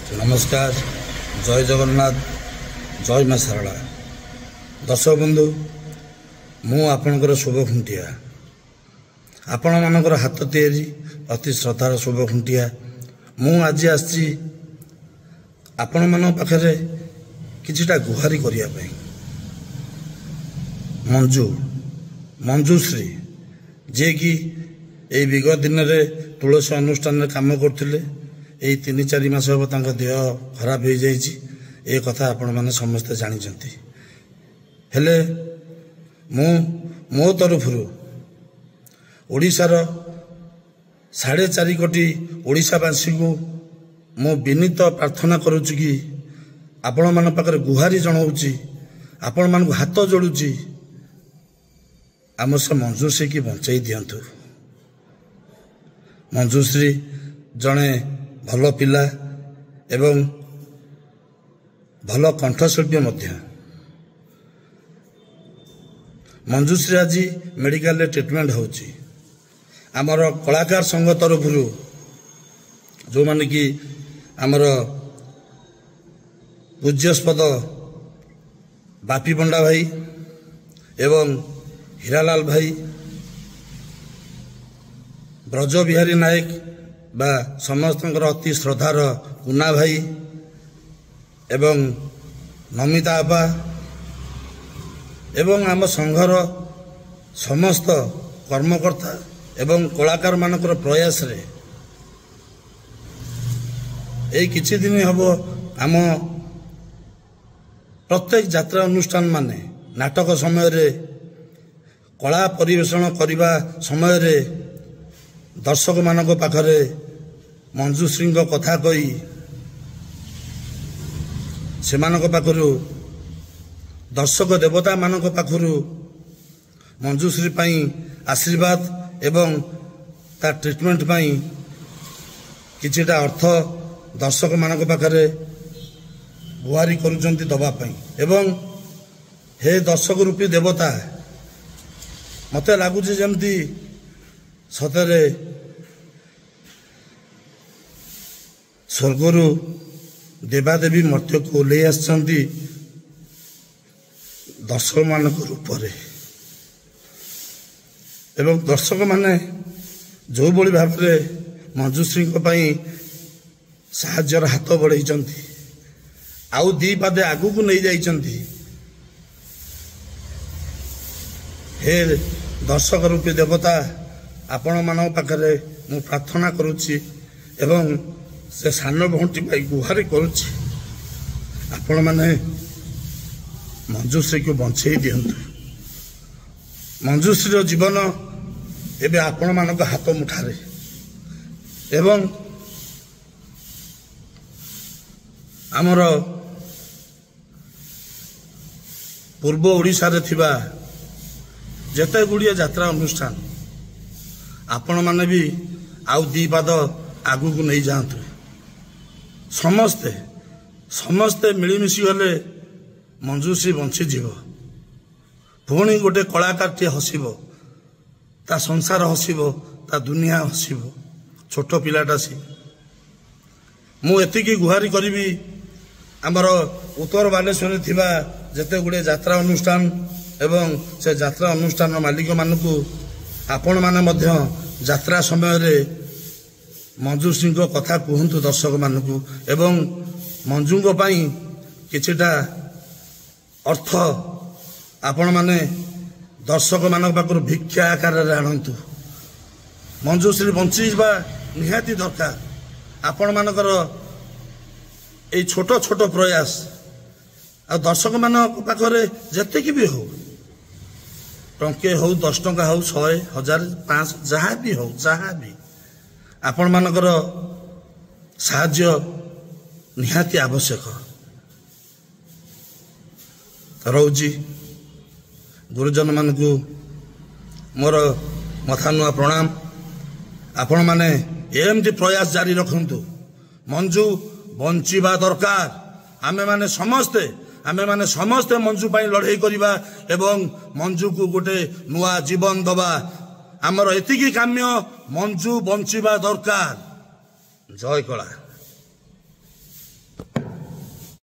नमस्कार, जय जगन्नाथ, जय मां सारला। दर्शक बंधु, मु आपणकर शुभ खुंटिया, आपण मानकर हाथ तैयारी अति श्रद्धार शुभ खुंटिया। मु आज आसी आपण मान पाखरे किछिटा गुहारी करिया पई। मंजूश्री जे कि ए विगत दिन रे तुलसी अनुष्ठान रे काम करथिले, ए 3-4 मास हम तांका देह खराब हो जाइए। ए कथा आपण माने समस्त जानी जंती। हेले मो तरफरु ओडिशार 4.5 कोटी ओडिशावासी को मो विनीत प्रार्थना करुच्ची कि आपण मान पाखरे गुहारी जनाऊँगी, आपण मान हाथ जोड़ुची, आम से मंजूश्री की बंचाई दिंतु। मंजूश्री जड़े भल पिला एवं भल कंठशिल्पी मध्य। मंजूश्री आज मेडिकल ट्रिटमेंट होची। आमर कलाकार संघ तरफ जो माने कि आमर पूज्यस्पद बापी पंडा भाई एवं हीरालाल भाई, ब्रज बिहारी नायक बा समस्त अति श्रद्धार कुना भाई एवं नमिता आपा एवं आम संघर समस्त कर्मकर्ता एवं कलाकार मानकर प्रयास रे ए किछि दिन हम आम प्रत्येक यात्रा अनुष्ठान माने नाटक समय रे कला परिवेषण करने समय रे दर्शक मानक पाखरे मंजूश्री कथा कही से पाखरु दर्शक देवता मानक पाखरु मंजूश्री पाई आशीर्वाद एवं ता ट्रिटमेंट पाई किछिटा अर्थ दर्शक मानक पाखरे गुहारी करुचंती दबा पाई। एवं हे दर्शक रूपी देवता, मते लागुचे जमती सतरे स्वर्गरु देवादेवी मर्त्य को ले आसछंती दर्शक मानक रूप रे। एवं दर्शक माने जो बड़ी भाव में मंजूश्री साहाय्यर हाथ बढ़ाई आउ 2 पादे आगु को नहीं जाइछंती। हे दर्शक रूपी देवता, आपण मान पाखरे मु प्रार्थना करुच्ची एवं से सान भंटी पाई गुहारी करुच्ची, आपण माने मंजूश्री को बंचाई दिंतु। मंजूश्री जीवन एबे आपण मानक हाथ मुठारे। एवं आमर पूर्व ओडिशा रे थिबा जेते गुड़िया यात्रा अनुष्ठान आपण माने भी आउ 2 पाद आगु को नहीं जातु। समस्ते समस्ते मिलीमिशी गले मंजूश्री बंची जीव। पुणी गोटे कलाकार टे हसिब, ता संसार हसिब, ता दुनिया हसिब, छोट पिलाटा सी। मु एतिकी गुहारी करिबी आमर उत्तर बालेश्वर थिबा जेते गुड़े यात्रा अनुष्ठान एवं से यात्रा अनुष्ठान मालिक मानकु आपण माने मध्य यात्रा समय रे मंजूश्री कथा कहतु दर्शक मानकु एवं मंजू पाई किछिटा अर्थ आपण माने दर्शक मानक पाखरु भिक्षा आकार रे आणंतु। मंजूश्री बंचीबा निहाती दरकार। आपण मानकर ए छोट छोट प्रयास आ दर्शक मानक पाखरे जते कि भी हो, टंके हो, 10 टंका हो, 100, 1000, 500 जहाँ भी हो, जहाँ भी आपण मानकर साहाय्य निहाती आवश्यक रोजी। गुरुजन मानकु मोर मथा नुआ प्रणाम। आपण माने एमती प्रयास जारी रखंतु। मंजू बंचिबा दरकार। आमे माने समस्ते मंजू पाई लड़ाई करिबा एवं मंजू को गोटे नुआ जीवन दबा। आमर एतिकी काम्य मंजू बंचिबा दरकार। जय कला।